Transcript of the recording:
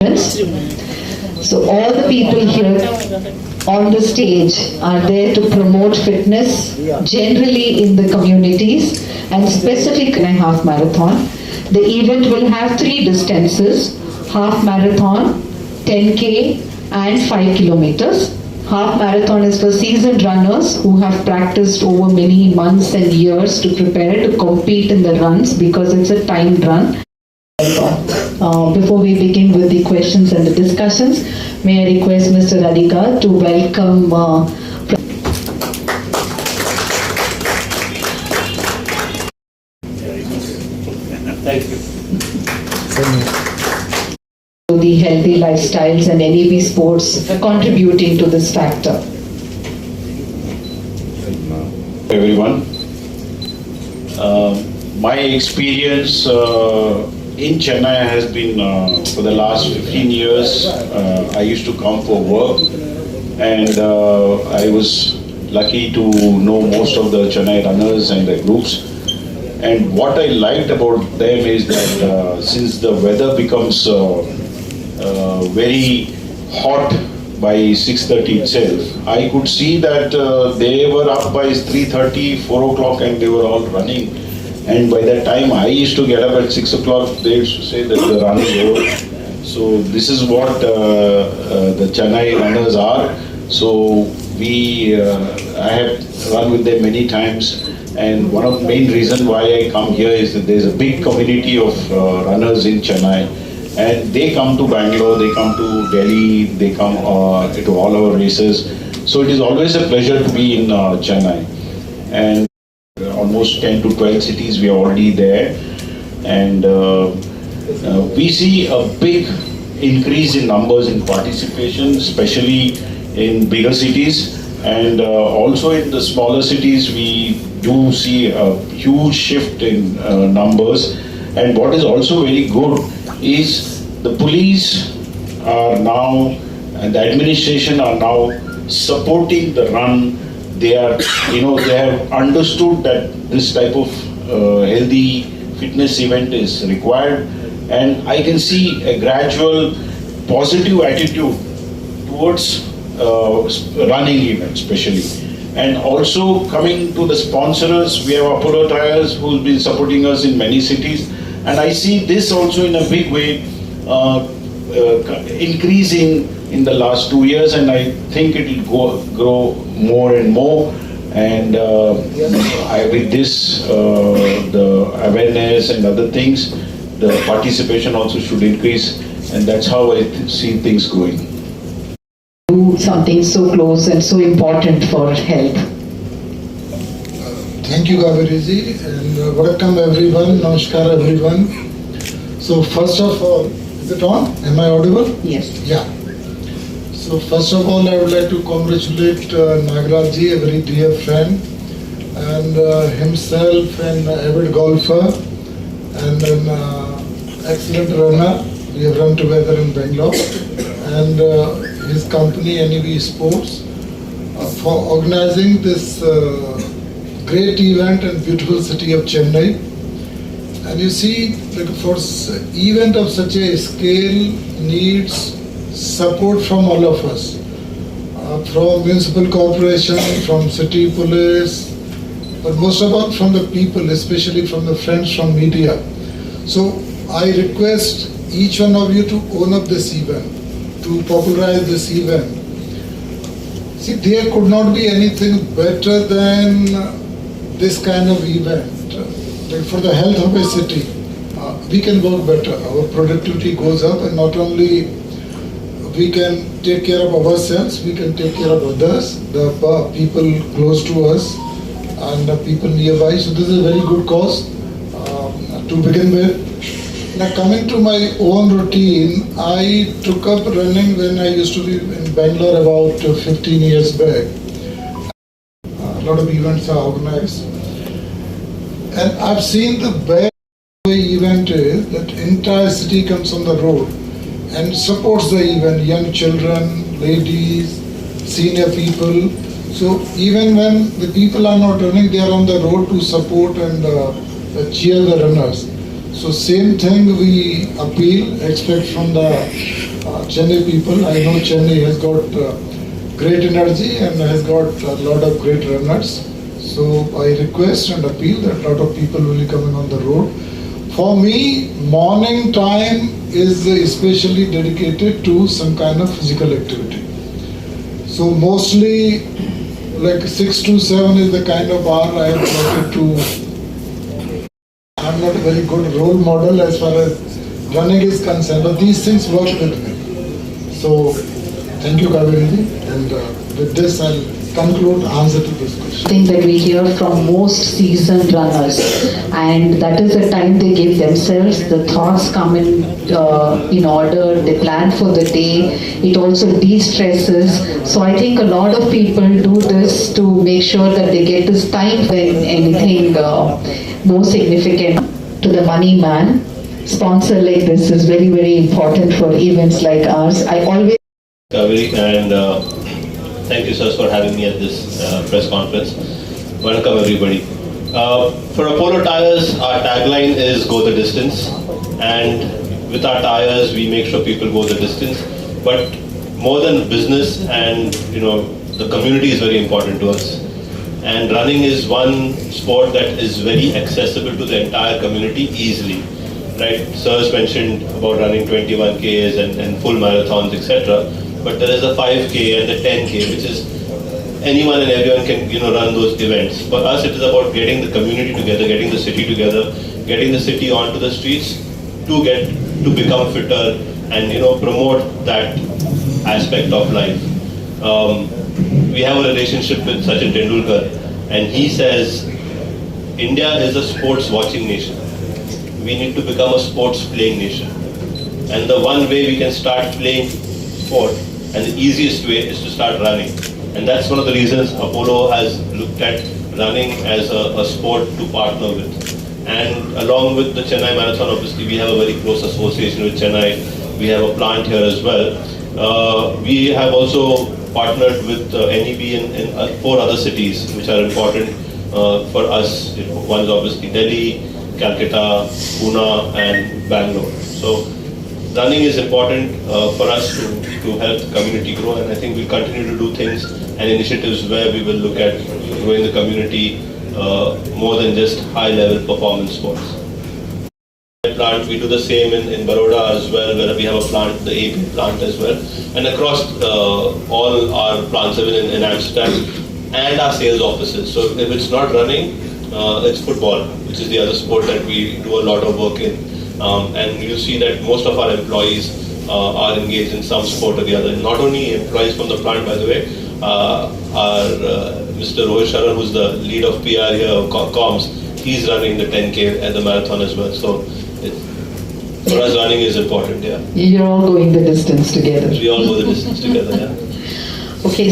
So all the people here on the stage are there to promote fitness generally in the communities and specific in a half marathon. The event will have 3 distances: half marathon, 10K and 5 kilometers. Half marathon is for seasoned runners who have practiced over many months and years to prepare to compete in the runs because it's a timed run. Before we begin with the questions and the discussions, may I request Mr. Radhika to welcome Thank you. the healthy lifestyles and NEP sports contributing to this factor. Everyone, my experience in Chennai has been for the last 15 years. I used to come for work, and I was lucky to know most of the Chennai runners and the groups. And what I liked about them is that since the weather becomes very hot by 6:30 itself, I could see that they were up by 3:30, 4 o'clock, and they were all running. And by that time, I used to get up at 6 o'clock. They used to say that the run is over. So this is what the Chennai runners are. So I have run with them many times. And one of the main reasons why I come here is that there's a big community of runners in Chennai. And they come to Bangalore, they come to Delhi, they come to all our races. So it is always a pleasure to be in Chennai. And almost 10 to 12 cities we are already there. And we see a big increase in numbers in participation, especially in bigger cities. And also in the smaller cities, we do see a huge shift in numbers. And what is also very good is the police are now and the administration are now supporting the run. They are, they have understood that this type of healthy fitness event is required, and I can see a gradual positive attitude towards running events, especially. And also coming to the sponsors, we have Apollo Tyres who will be supporting us in many cities. And I see this also in a big way increasing in the last 2 years, and I think it will grow more and more. And with this, the awareness and other things, the participation also should increase, and that's how I see things going. Do something so close and so important for health. Thank you, Gaviriji, and welcome everyone. Namaskar everyone. So first of all, is it on? Am I audible? Yes. Yeah. So first of all, I would like to congratulate Nagaraj ji, a very dear friend, and himself an avid golfer and an excellent runner. We have run together in Bangalore, and his company NEP Sports for organizing this great event in beautiful city of Chennai. And you see, for event of such a scale needs support from all of us, from municipal corporation, from city police, but most of all from the people, especially from the friends from media. So I request each one of you to own up this event, to popularize this event. See, there could not be anything better than this kind of event. For the health of a city, we can work better. Our productivity goes up, and not only we can take care of ourselves, we can take care of others, the people close to us and the people nearby. So this is a very good cause to begin with. Now coming to my own routine, I took up running when I used to be in Bangalore about 15 years back. A lot of events are organized. And I've seen the best event is that entire city comes on the road and supports the event, young children, ladies, senior people. So even when the people are not running, they are on the road to support and cheer the runners. So same thing we appeal, expect from the Chennai people. I know Chennai has got great energy and has got a lot of great runners. So I request and appeal that a lot of people will be coming on the road. For me, morning time is especially dedicated to some kind of physical activity. So mostly like 6 to 7 is the kind of hour I have wanted to. I'm not a very good role model as far as running is concerned, but these things work with me. So thank you, Kaveri, and with this I'll conclude answer to this question. Thing that we hear from most seasoned runners, and that is the time they give themselves. The thoughts come in order. They plan for the day. It also de-stresses. So I think a lot of people do this to make sure that they get this time when anything more significant to the money man. Sponsor like this is very, very important for events like ours. I always Kaveri, and thank you, sirs, for having me at this press conference. Welcome, everybody. For Apollo Tyres, our tagline is "Go the distance," and with our tires, we make sure people go the distance. But more than business, and the community is very important to us. And running is one sport that is very accessible to the entire community easily. Right? Sirs mentioned about running 21 Ks and full marathons, etc. But there is a 5K and a 10K, which is anyone and everyone can run those events. For us, it is about getting the community together, getting the city together, getting the city onto the streets to become fitter and promote that aspect of life. We have a relationship with Sachin Tendulkar, and he says India is a sports watching nation. We need to become a sports playing nation. And the one way we can start playing sport, and the easiest way, is to start running. And that's one of the reasons Apollo has looked at running as a sport to partner with. And along with the Chennai Marathon, obviously we have a very close association with Chennai. We have a plant here as well. We have also partnered with NEB in 4 other cities which are important for us. One is obviously Delhi, Calcutta, Pune and Bangalore. So running is important for us to help the community grow, and I think we'll continue to do things and initiatives where we will look at growing the community more than just high-level performance sports. Plant, we do the same in Baroda as well, where we have a plant, the AP plant as well, and across all our plants, even in Amsterdam, and our sales offices. So if it's not running, it's football, which is the other sport that we do a lot of work in. And you'll see that most of our employees are engaged in some sport or the other. Not only employees from the plant, by the way, our Mr. Rohit Sharan, who's the lead of PR here, comms, he's running the 10K at the marathon as well. So for us, running is important, yeah. You're all going the distance together. We all go the distance together, yeah. Okay.